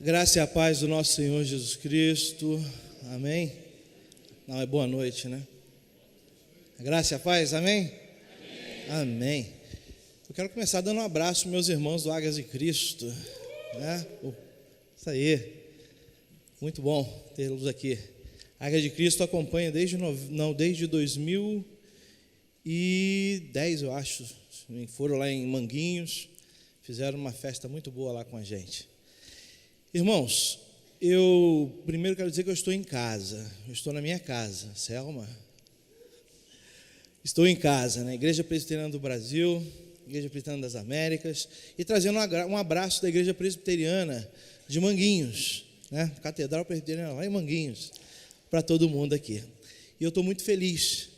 Graça e a paz do nosso Senhor Jesus Cristo, amém? Não, é boa noite, né? Graça e a paz, amém? Amém. Eu quero começar dando um abraço aos meus irmãos do Águias de Cristo, né? Isso aí, muito bom tê-los aqui. Águias de Cristo acompanha desde 2010, eu acho. Foram lá em Manguinhos, fizeram uma festa muito boa lá com a gente. Irmãos, eu primeiro quero dizer que eu estou em casa, eu estou na minha casa, Selma. Estou em casa, na Igreja Presbiteriana do Brasil, Igreja Presbiteriana das Américas, e trazendo um abraço da Igreja Presbiteriana de Manguinhos, né? Catedral Presbiteriana lá em Manguinhos, para todo mundo aqui. E eu estou muito feliz,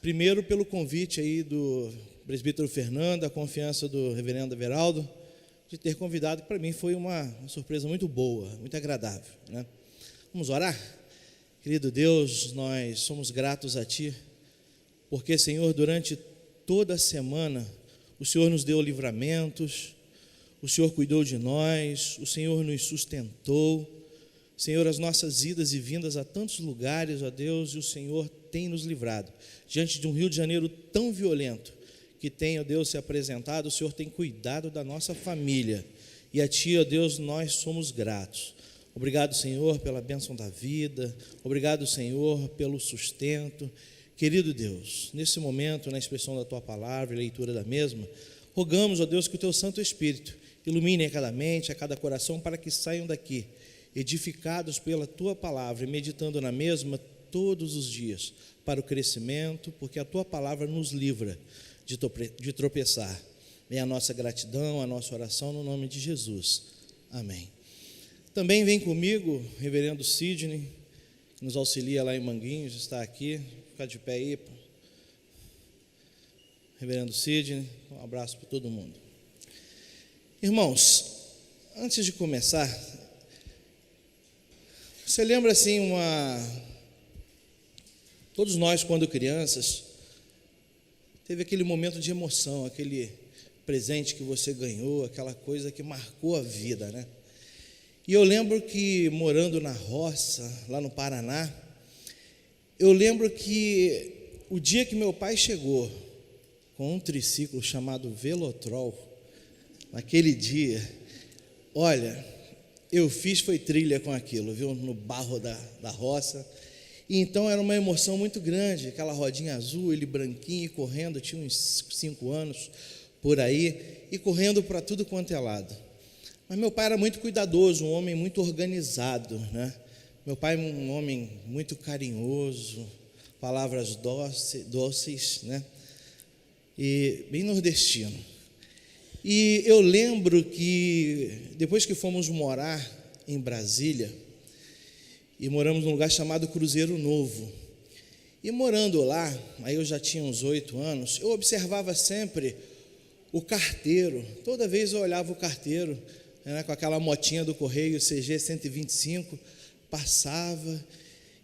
primeiro pelo convite aí do presbítero Fernando, a confiança do reverendo Everaldo, de ter convidado, que para mim foi uma surpresa muito boa, muito agradável, né? Vamos orar? Querido Deus, nós somos gratos a Ti, porque, Senhor, durante toda a semana, o Senhor nos deu livramentos, o Senhor cuidou de nós, o Senhor nos sustentou, Senhor, as nossas idas e vindas a tantos lugares, ó Deus, e o Senhor tem nos livrado, diante de um Rio de Janeiro tão violento, que tem, ó Deus, se apresentado, o Senhor tem cuidado da nossa família, e a Ti, ó Deus, nós somos gratos. Obrigado, Senhor, pela bênção da vida, obrigado, Senhor, pelo sustento. Querido Deus, nesse momento, na expressão da Tua palavra e leitura da mesma, rogamos, ó Deus, que o Teu Santo Espírito ilumine a cada mente, a cada coração, para que saiam daqui, edificados pela Tua palavra e meditando na mesma todos os dias, para o crescimento, porque a Tua palavra nos livra de tropeçar. Vem a nossa gratidão, a nossa oração no nome de Jesus. Amém. Também vem comigo, reverendo Sidney, que nos auxilia lá em Manguinhos, está aqui, fica de pé aí. Reverendo Sidney, um abraço para todo mundo. Irmãos, antes de começar, você lembra assim todos nós quando crianças, teve aquele momento de emoção, aquele presente que você ganhou, aquela coisa que marcou a vida, né? E eu lembro que morando na roça, lá no Paraná, eu lembro que o dia que meu pai chegou com um triciclo chamado Velotrol, naquele dia, olha, eu foi trilha com aquilo, viu, no barro da roça. E então era uma emoção muito grande, aquela rodinha azul, ele branquinho, correndo, tinha uns 5 anos por aí, e correndo para tudo quanto é lado. Mas meu pai era muito cuidadoso, um homem muito organizado, né? Meu pai um homem muito carinhoso, palavras doces, né? E bem nordestino. E eu lembro que depois que fomos morar em Brasília, e moramos num lugar chamado Cruzeiro Novo. E morando lá, aí eu já tinha uns 8 anos, eu observava sempre o carteiro. Toda vez eu olhava o carteiro, né, com aquela motinha do correio CG 125, passava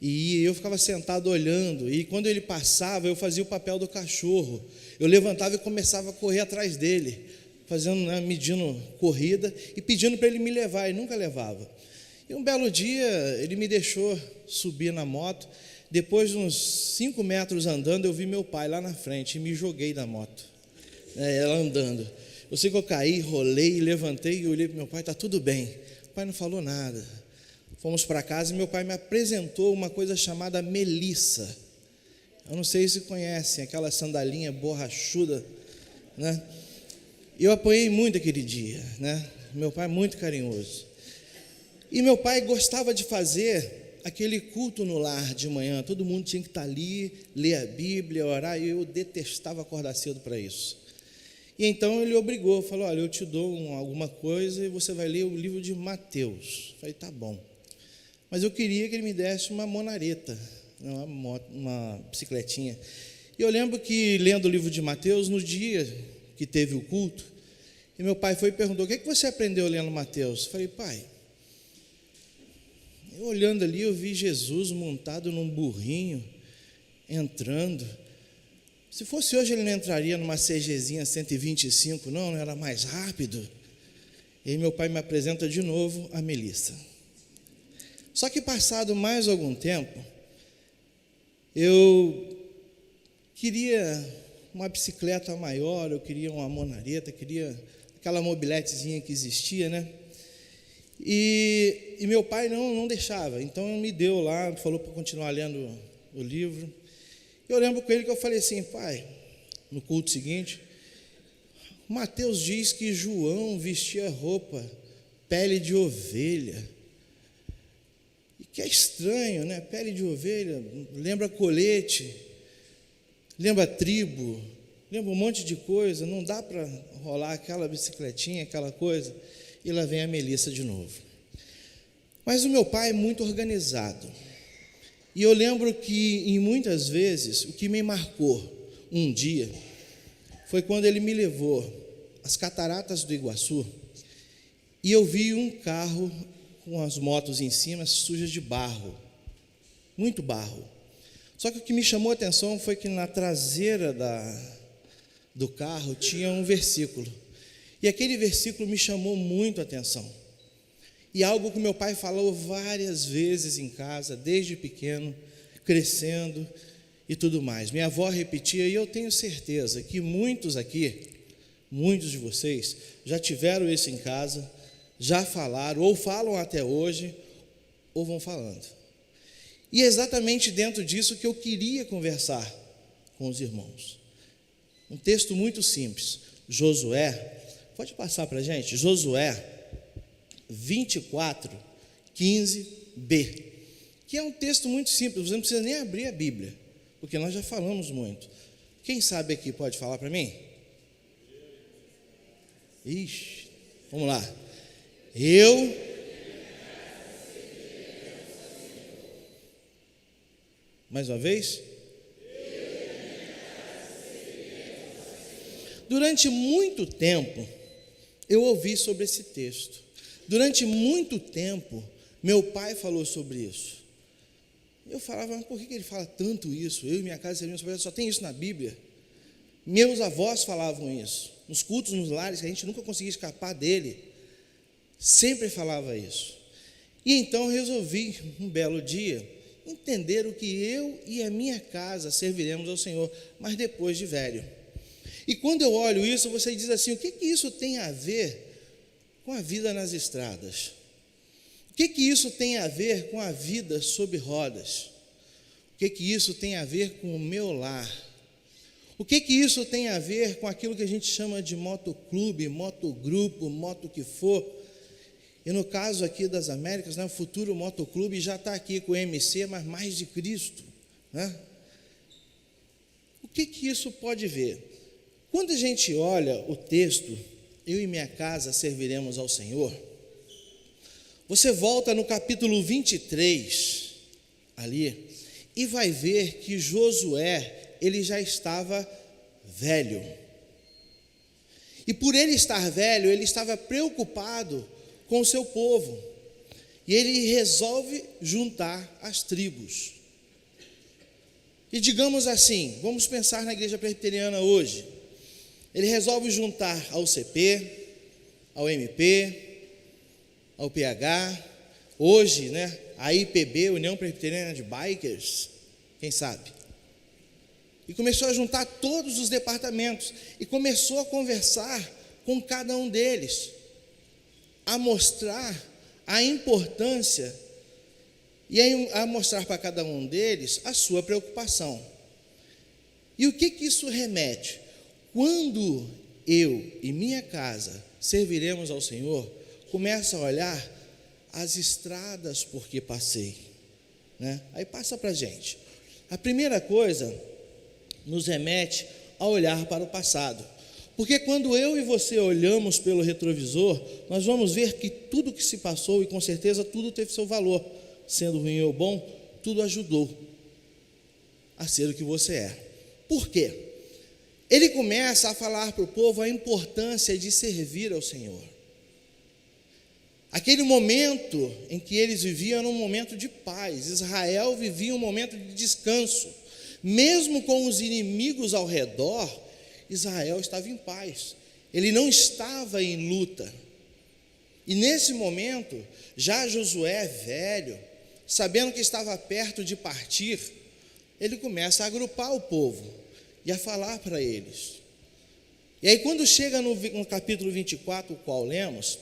e eu ficava sentado olhando. E quando ele passava, eu fazia o papel do cachorro. Eu levantava e começava a correr atrás dele, fazendo, né, medindo corrida e pedindo para ele me levar, e nunca levava. E um belo dia, ele me deixou subir na moto. Depois de uns 5 metros andando, eu vi meu pai lá na frente e me joguei da moto, ela andando. Eu sei que eu caí, rolei, levantei e olhei para meu pai, está tudo bem. O pai não falou nada. Fomos para casa e meu pai me apresentou uma coisa chamada Melissa. Eu não sei se conhecem, aquela sandalinha borrachuda, né? Eu apanhei muito aquele dia, né? Meu pai é muito carinhoso. E meu pai gostava de fazer aquele culto no lar de manhã, todo mundo tinha que estar ali, ler a Bíblia, orar, e eu detestava acordar cedo para isso. E então ele obrigou, falou, olha, eu te dou alguma coisa e você vai ler o livro de Mateus. Eu falei, tá bom. Mas eu queria que ele me desse uma monareta, uma bicicletinha. E eu lembro que, lendo o livro de Mateus, no dia que teve o culto, e meu pai foi e perguntou, o que você aprendeu lendo Mateus? Eu falei, pai, eu olhando ali, eu vi Jesus montado num burrinho, entrando. Se fosse hoje, ele não entraria numa CGzinha 125, não era mais rápido. E aí meu pai me apresenta de novo a Melissa. Só que passado mais algum tempo, eu queria uma bicicleta maior, eu queria uma monareta, queria aquela mobiletezinha que existia, né? E meu pai não deixava, então me deu lá, falou para continuar lendo o livro. Eu lembro com ele que eu falei assim: pai, no culto seguinte, Mateus diz que João vestia roupa, pele de ovelha, e que é estranho, né? Pele de ovelha, lembra colete, lembra tribo, lembra um monte de coisa, não dá para rolar aquela bicicletinha, aquela coisa. E lá vem a Melissa de novo. Mas o meu pai é muito organizado. E eu lembro que, em muitas vezes, o que me marcou um dia foi quando ele me levou às cataratas do Iguaçu e eu vi um carro com as motos em cima sujas de barro, muito barro. Só que o que me chamou a atenção foi que na traseira do carro tinha um versículo. E aquele versículo me chamou muito a atenção. E algo que meu pai falou várias vezes em casa, desde pequeno, crescendo e tudo mais. Minha avó repetia, e eu tenho certeza que muitos aqui, muitos de vocês, já tiveram isso em casa, já falaram, ou falam até hoje, ou vão falando. E é exatamente dentro disso que eu queria conversar com os irmãos. Um texto muito simples, Josué, pode passar para a gente, Josué 24, 15b, que é um texto muito simples, você não precisa nem abrir a Bíblia, porque nós já falamos muito. Quem sabe aqui pode falar para mim? Ixi, vamos lá. Mais uma vez? Durante muito tempo, eu ouvi sobre esse texto. Durante muito tempo, meu pai falou sobre isso. Eu falava, mas por que ele fala tanto isso? Eu e minha casa só tem isso na Bíblia. Meus avós falavam isso. Nos cultos, nos lares, que a gente nunca conseguia escapar dele. Sempre falava isso. E então eu resolvi, um belo dia, entender o que eu e a minha casa serviremos ao Senhor, mas depois de velho. E quando eu olho isso, você diz assim, o que isso tem a ver com a vida nas estradas? O que isso tem a ver com a vida sob rodas? O que isso tem a ver com o meu lar? O que isso tem a ver com aquilo que a gente chama de motoclube, motogrupo, moto que for? E no caso aqui das Américas, né, o futuro motoclube já está aqui com o MC, mas mais de Cristo, né? O que isso pode ver? Quando a gente olha o texto, eu e minha casa serviremos ao Senhor, você volta no capítulo 23, ali, e vai ver que Josué, ele já estava velho. E por ele estar velho, ele estava preocupado com o seu povo. E ele resolve juntar as tribos. E digamos assim, vamos pensar na igreja presbiteriana hoje. Ele resolve juntar ao CP, ao MP, ao PH, hoje, né, a IPB, União Presbiteriana de Bikers, quem sabe? E começou a juntar todos os departamentos e começou a conversar com cada um deles, a mostrar a importância e a mostrar para cada um deles a sua preocupação. E o que isso remete? Quando eu e minha casa serviremos ao Senhor, começa a olhar as estradas por que passei, né? Aí passa para a gente. A primeira coisa nos remete a olhar para o passado, porque quando eu e você olhamos pelo retrovisor, nós vamos ver que tudo que se passou, e com certeza tudo teve seu valor, sendo ruim ou bom, tudo ajudou a ser o que você é. Por quê? Ele começa a falar para o povo a importância de servir ao Senhor. Aquele momento em que eles viviam era um momento de paz. Israel vivia um momento de descanso. Mesmo com os inimigos ao redor, Israel estava em paz. Ele não estava em luta. E nesse momento, já Josué velho, sabendo que estava perto de partir, ele começa a agrupar o povo e a falar para eles. E aí quando chega no capítulo 24, o qual lemos,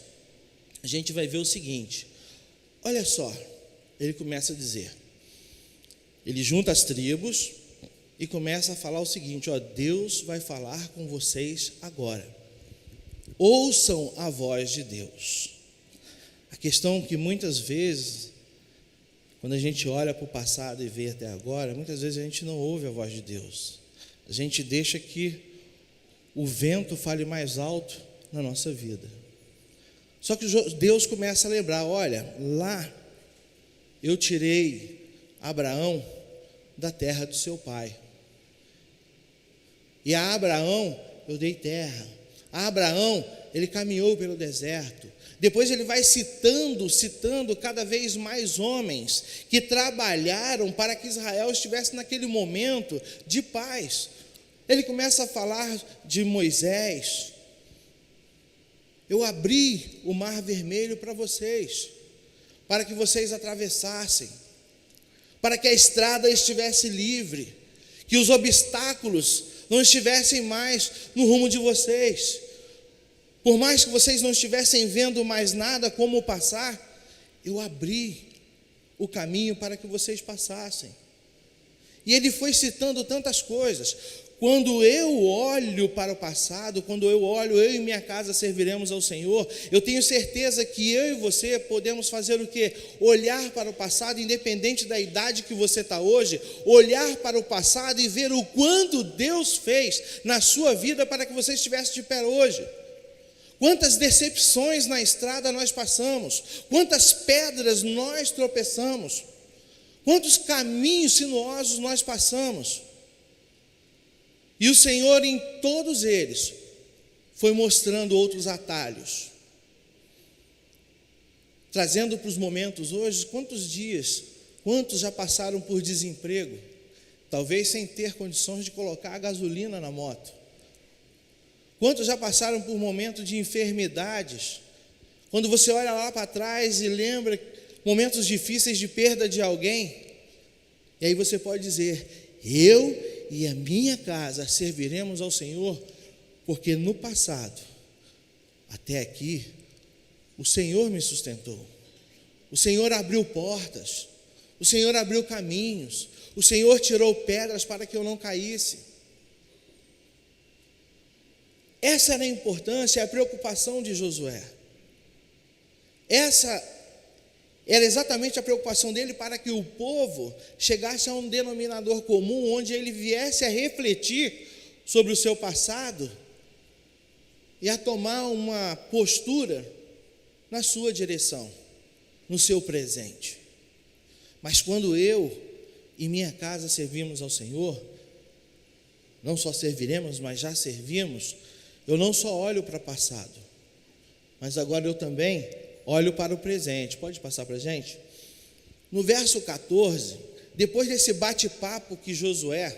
a gente vai ver o seguinte: olha só, ele começa a dizer, ele junta as tribos e começa a falar o seguinte: ó, Deus vai falar com vocês agora, ouçam a voz de Deus. A questão que muitas vezes, quando a gente olha para o passado e vê até agora, muitas vezes a gente não ouve a voz de Deus, a gente deixa que o vento fale mais alto na nossa vida. Só que Deus começa a lembrar: olha, lá eu tirei Abraão da terra do seu pai, e a Abraão eu dei terra, a Abraão ele caminhou pelo deserto. Depois ele vai citando cada vez mais homens que trabalharam para que Israel estivesse naquele momento de paz. Ele começa a falar de Moisés: eu abri o mar vermelho para vocês, para que vocês atravessassem, para que a estrada estivesse livre, que os obstáculos não estivessem mais no rumo de vocês. Por mais que vocês não estivessem vendo mais nada como passar, eu abri o caminho para que vocês passassem. E ele foi citando tantas coisas. Quando eu olho para o passado, quando eu e minha casa serviremos ao Senhor, eu tenho certeza que eu e você podemos fazer o quê? Olhar para o passado, independente da idade que você está hoje, olhar para o passado e ver o quanto Deus fez na sua vida para que você estivesse de pé hoje. Quantas decepções na estrada nós passamos, quantas pedras nós tropeçamos, quantos caminhos sinuosos nós passamos. E o Senhor, em todos eles, foi mostrando outros atalhos, trazendo para os momentos hoje. Quantos já passaram por desemprego, talvez sem ter condições de colocar a gasolina na moto? Quantos já passaram por momentos de enfermidades? Quando você olha lá para trás e lembra momentos difíceis de perda de alguém, e aí você pode dizer: eu e a minha casa serviremos ao Senhor, porque no passado, até aqui, o Senhor me sustentou, o Senhor abriu portas, o Senhor abriu caminhos, o Senhor tirou pedras para que eu não caísse. Essa era a importância, a preocupação de Josué. Essa era exatamente a preocupação dele, para que o povo chegasse a um denominador comum, onde ele viesse a refletir sobre o seu passado e a tomar uma postura na sua direção, no seu presente. Mas quando eu e minha casa servimos ao Senhor, não só serviremos, mas já servimos, eu não só olho para o passado, mas agora eu também olho para o presente. Pode passar para a gente? No verso 14, depois desse bate-papo que Josué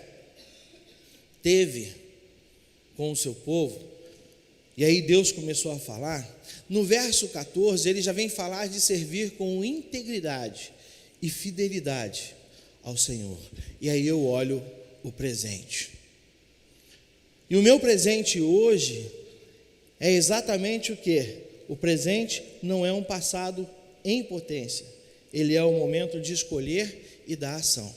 teve com o seu povo, e aí Deus começou a falar, no verso 14 ele já vem falar de servir com integridade e fidelidade ao Senhor. E aí eu olho o presente. E o meu presente hoje é exatamente o quê? O presente não é um passado em potência, ele é o momento de escolher e da ação.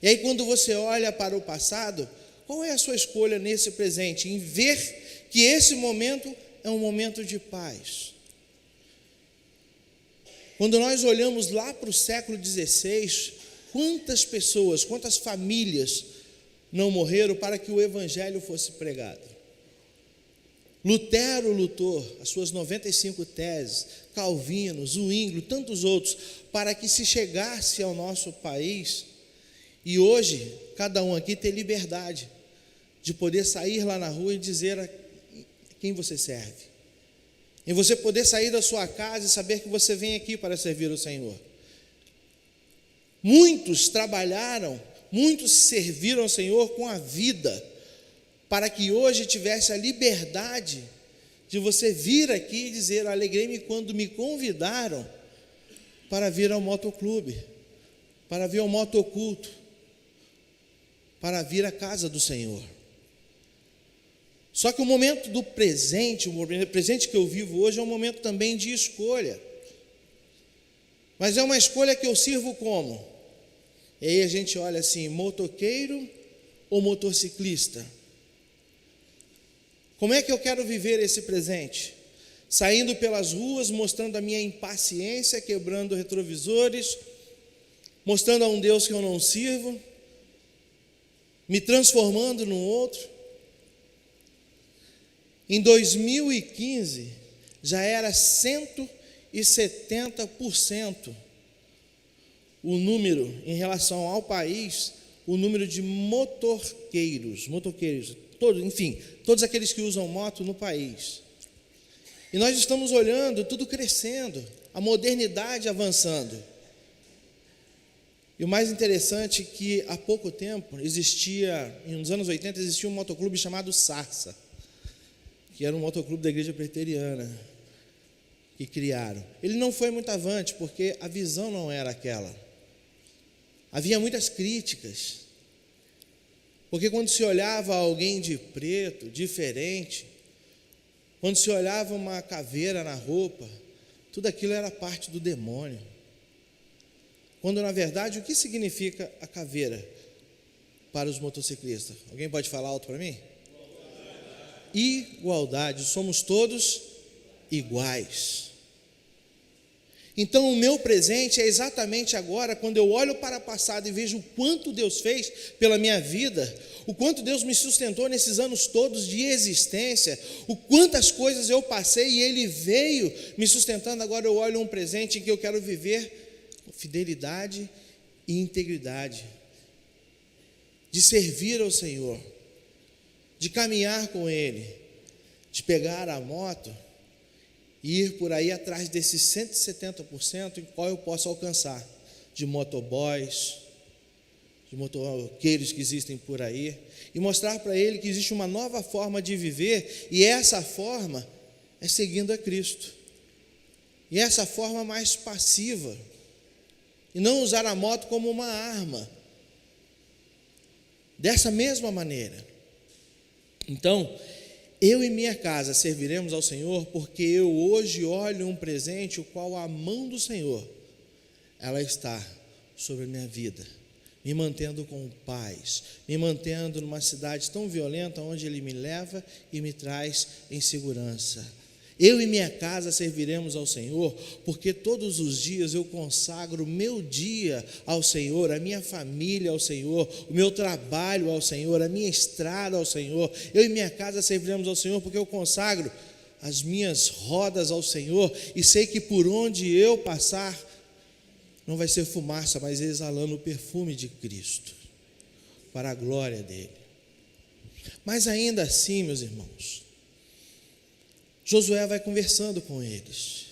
E aí quando você olha para o passado, qual é a sua escolha nesse presente? Em ver que esse momento é um momento de paz. Quando nós olhamos lá para o século XVI, quantas pessoas, quantas famílias não morreram para que o Evangelho fosse pregado? Lutero lutou as suas 95 teses, Calvino, Zwinglio, tantos outros, para que se chegasse ao nosso país, e hoje cada um aqui tem liberdade de poder sair lá na rua e dizer a quem você serve, e você poder sair da sua casa e saber que você vem aqui para servir o Senhor. Muitos trabalharam, muitos serviram ao Senhor com a vida, para que hoje tivesse a liberdade de você vir aqui e dizer: alegrei-me quando me convidaram para vir ao motoclube, para vir ao motoculto, para vir à casa do Senhor. Só que o momento do presente, o presente que eu vivo hoje, é um momento também de escolha. Mas é uma escolha que eu sirvo como? E aí a gente olha assim: motoqueiro ou motociclista? Como é que eu quero viver esse presente? Saindo pelas ruas, mostrando a minha impaciência, quebrando retrovisores, mostrando a um Deus que eu não sirvo, me transformando num outro. Em 2015, já era 170% o número, em relação ao país, o número de motoqueiros, todos aqueles que usam moto no país. E nós estamos olhando tudo crescendo, a modernidade avançando. E o mais interessante é que há pouco tempo nos anos 80, existia um motoclube chamado Sarsa, que era um motoclube da igreja presbiteriana, que criaram. Ele não foi muito avante, porque a visão não era aquela. Havia muitas críticas, porque quando se olhava alguém de preto, diferente, quando se olhava uma caveira na roupa, tudo aquilo era parte do demônio. Quando, na verdade, o que significa a caveira para os motociclistas? Alguém pode falar alto para mim? Igualdade, somos todos iguais. Então o meu presente é exatamente agora, quando eu olho para o passado e vejo o quanto Deus fez pela minha vida, o quanto Deus me sustentou nesses anos todos de existência, o quantas coisas eu passei e Ele veio me sustentando. Agora eu olho um presente em que eu quero viver com fidelidade e integridade, de servir ao Senhor, de caminhar com Ele, de pegar a moto e ir por aí atrás desses 170% em qual eu posso alcançar, de motoboys, de motoqueiros que existem por aí, e mostrar para ele que existe uma nova forma de viver, e essa forma é seguindo a Cristo, e essa forma mais passiva, e não usar a moto como uma arma, dessa mesma maneira. Então, eu e minha casa serviremos ao Senhor, porque eu hoje olho um presente, o qual a mão do Senhor, ela está sobre a minha vida, me mantendo com paz, me mantendo numa cidade tão violenta, onde Ele me leva e me traz em segurança. Eu e minha casa serviremos ao Senhor, porque todos os dias eu consagro o meu dia ao Senhor, a minha família ao Senhor, o meu trabalho ao Senhor, a minha estrada ao Senhor. Eu e minha casa serviremos ao Senhor, porque eu consagro as minhas rodas ao Senhor, e sei que por onde eu passar, não vai ser fumaça, mas exalando o perfume de Cristo, para a glória dEle. Mas ainda assim, meus irmãos, Josué vai conversando com eles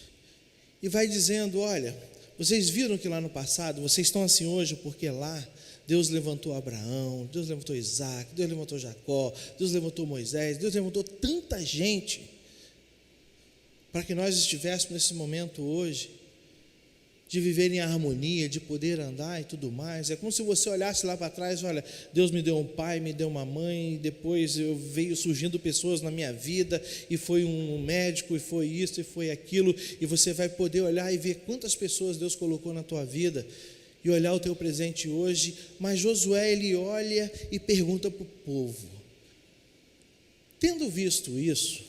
e vai dizendo: olha, vocês viram que lá no passado, vocês estão assim hoje porque lá Deus levantou Abraão, Deus levantou Isaac, Deus levantou Jacó, Deus levantou Moisés, Deus levantou tanta gente para que nós estivéssemos nesse momento hoje de viver em harmonia, de poder andar e tudo mais. É como se você olhasse lá para trás: olha, Deus me deu um pai, me deu uma mãe, e depois veio surgindo pessoas na minha vida, e foi um médico, e foi isso, e foi aquilo, e você vai poder olhar e ver quantas pessoas Deus colocou na tua vida, e olhar o teu presente hoje. Mas Josué, ele olha e pergunta para o povo: tendo visto isso,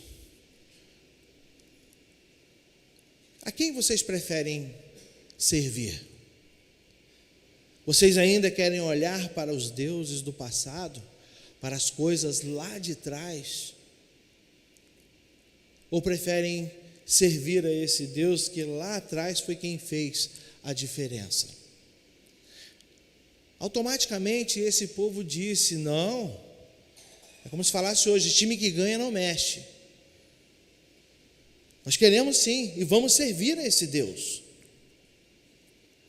a quem vocês preferem servir? Vocês ainda querem olhar para os deuses do passado, para as coisas lá de trás? Ou preferem servir a esse Deus que lá atrás foi quem fez a diferença? Automaticamente esse povo disse: não, é como se falasse hoje: time que ganha não mexe. Nós queremos sim, e vamos servir a esse Deus.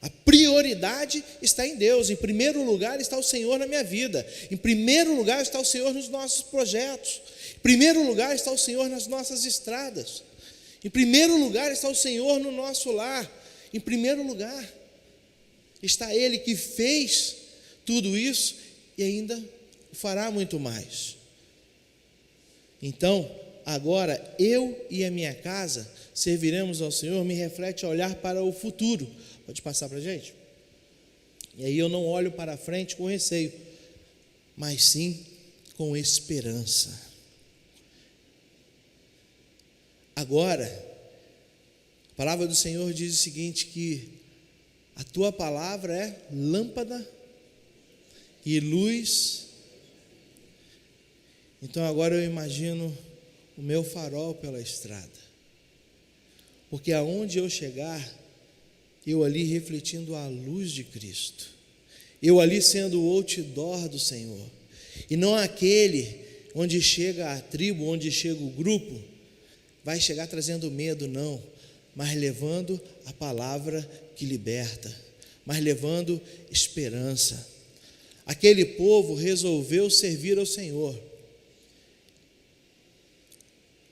A prioridade está em Deus. Em primeiro lugar está o Senhor na minha vida. Em primeiro lugar está o Senhor nos nossos projetos. Em primeiro lugar está o Senhor nas nossas estradas. Em primeiro lugar está o Senhor no nosso lar. Em primeiro lugar está Ele que fez tudo isso e ainda fará muito mais. Então, agora, eu e a minha casa serviremos ao Senhor, me reflete a olhar para o futuro. Pode passar para a gente? E aí eu não olho para a frente com receio, mas sim com esperança. Agora, a palavra do Senhor diz o seguinte, que a tua palavra é lâmpada e luz. Então agora eu imagino o meu farol pela estrada, porque aonde eu chegar, eu ali refletindo a luz de Cristo, eu ali sendo o outdoor do Senhor, e não aquele onde chega a tribo, onde chega o grupo, vai chegar trazendo medo, não, mas levando a palavra que liberta, mas levando esperança. Aquele povo resolveu servir ao Senhor.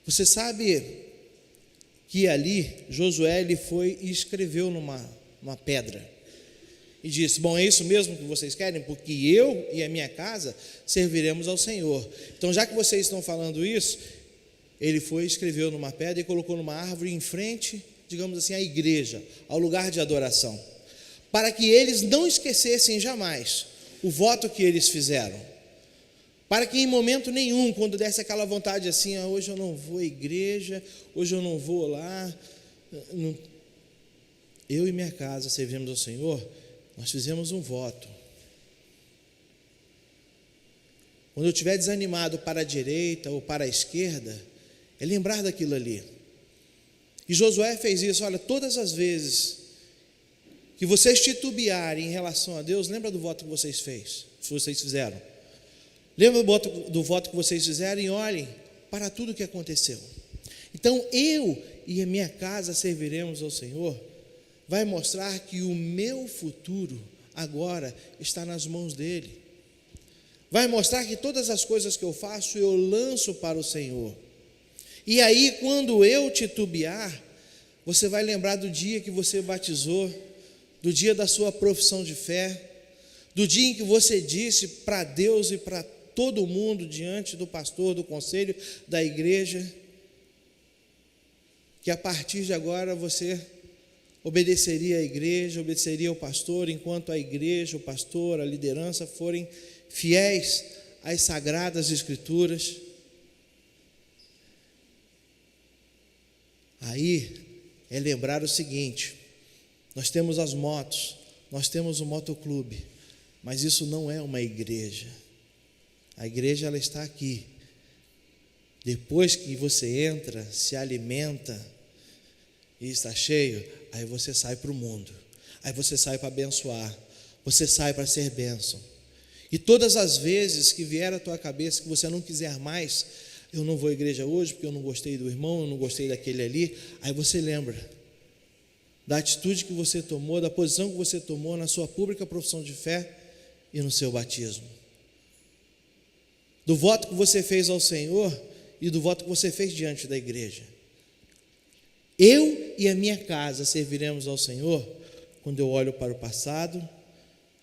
Você sabe que ali Josué ele foi e escreveu numa pedra e disse: bom, é isso mesmo que vocês querem? Porque eu e a minha casa serviremos ao Senhor. Então, já que vocês estão falando isso, ele foi e escreveu numa pedra e colocou numa árvore em frente, digamos assim, à igreja, ao lugar de adoração, para que eles não esquecessem jamais o voto que eles fizeram, para que em momento nenhum, quando desse aquela vontade assim, hoje eu não vou à igreja, hoje eu não vou lá, eu e minha casa servimos ao Senhor, nós fizemos um voto. Quando eu estiver desanimado para a direita ou para a esquerda, é lembrar daquilo ali. E Josué fez isso. Olha, todas as vezes que vocês titubearem em relação a Deus, lembra do voto que vocês fizeram. Lembra do voto que vocês fizeram e olhem para tudo o que aconteceu. Então, eu e a minha casa serviremos ao Senhor, vai mostrar que o meu futuro agora está nas mãos dEle. Vai mostrar que todas as coisas que eu faço, eu lanço para o Senhor. E aí, quando eu titubear, você vai lembrar do dia que você batizou, do dia da sua profissão de fé, do dia em que você disse para Deus e para todo mundo, diante do pastor, do conselho, da igreja, que a partir de agora você obedeceria à igreja, obedeceria ao pastor, enquanto a igreja, o pastor, a liderança forem fiéis às sagradas escrituras. Aí é lembrar o seguinte: nós temos as motos, nós temos o motoclube, mas isso não é uma igreja. A igreja, ela está aqui. Depois que você entra, se alimenta e está cheio, aí você sai para o mundo, aí você sai para abençoar, você sai para ser bênção. E todas as vezes que vier à tua cabeça que você não quiser mais, eu não vou à igreja hoje porque eu não gostei do irmão, eu não gostei daquele ali, aí você lembra da atitude que você tomou, da posição que você tomou na sua pública profissão de fé e no seu batismo, do voto que você fez ao Senhor e do voto que você fez diante da igreja. Eu e a minha casa serviremos ao Senhor quando eu olho para o passado,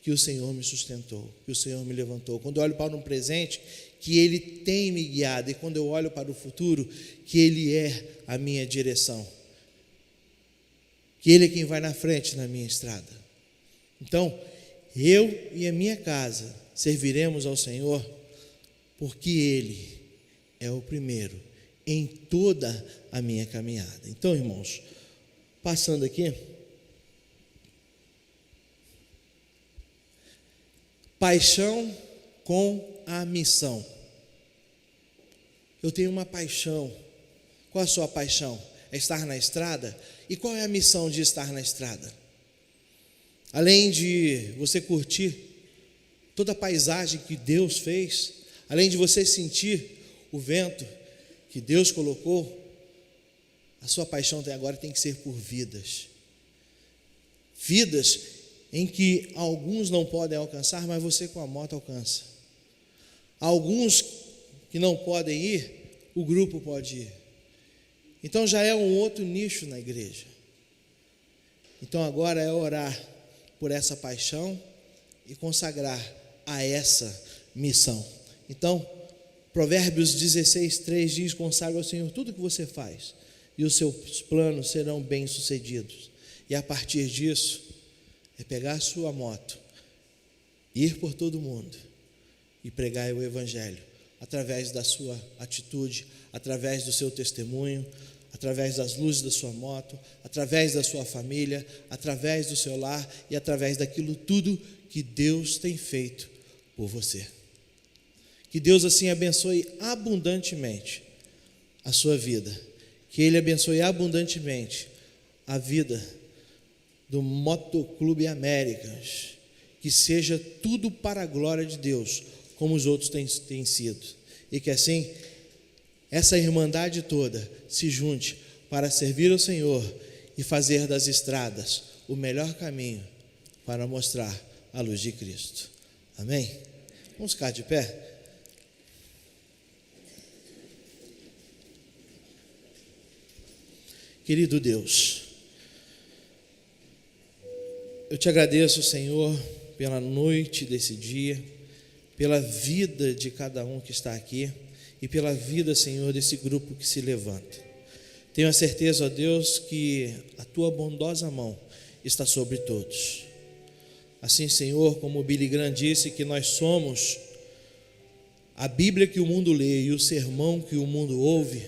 que o Senhor me sustentou, que o Senhor me levantou, quando eu olho para um presente, que Ele tem me guiado, e quando eu olho para o futuro, que Ele é a minha direção, que Ele é quem vai na frente na minha estrada. Então, eu e a minha casa serviremos ao Senhor, porque Ele é o primeiro em toda a minha caminhada. Então, irmãos, passando aqui, paixão com a missão. Eu tenho uma paixão. Qual a sua paixão? É estar na estrada? E qual é a missão de estar na estrada? Além de você curtir toda a paisagem que Deus fez, além de você sentir o vento que Deus colocou, a sua paixão até agora tem que ser por vidas. Vidas em que alguns não podem alcançar, mas você com a moto alcança. Alguns que não podem ir, o grupo pode ir. Então já é um outro nicho na igreja. Então agora é orar por essa paixão e consagrar a essa missão. Então, Provérbios 16:3 diz: consagra ao Senhor tudo que você faz, e os seus planos serão bem-sucedidos. E a partir disso, é pegar a sua moto, ir por todo mundo e pregar o Evangelho, através da sua atitude, através do seu testemunho, através das luzes da sua moto, através da sua família, através do seu lar e através daquilo tudo que Deus tem feito por você. Que Deus assim abençoe abundantemente a sua vida, que Ele abençoe abundantemente a vida do Motoclube Américas, que seja tudo para a glória de Deus, como os outros têm sido, e que assim essa irmandade toda se junte para servir ao Senhor e fazer das estradas o melhor caminho para mostrar a luz de Cristo. Amém? Vamos ficar de pé? Querido Deus, eu te agradeço, Senhor, pela noite desse dia, pela vida de cada um que está aqui e pela vida, Senhor, desse grupo que se levanta. Tenho a certeza, ó Deus, que a tua bondosa mão está sobre todos. Assim, Senhor, como o Billy Graham disse, que nós somos a Bíblia que o mundo lê e o sermão que o mundo ouve,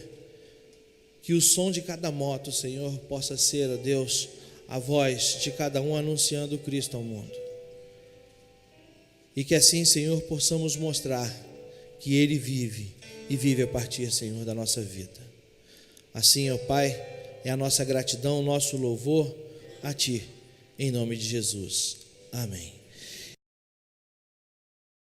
que o som de cada moto, Senhor, possa ser, ó Deus, a voz de cada um anunciando Cristo ao mundo. E que assim, Senhor, possamos mostrar que Ele vive e vive a partir, Senhor, da nossa vida. Assim, ó Pai, é a nossa gratidão, o nosso louvor a Ti, em nome de Jesus. Amém.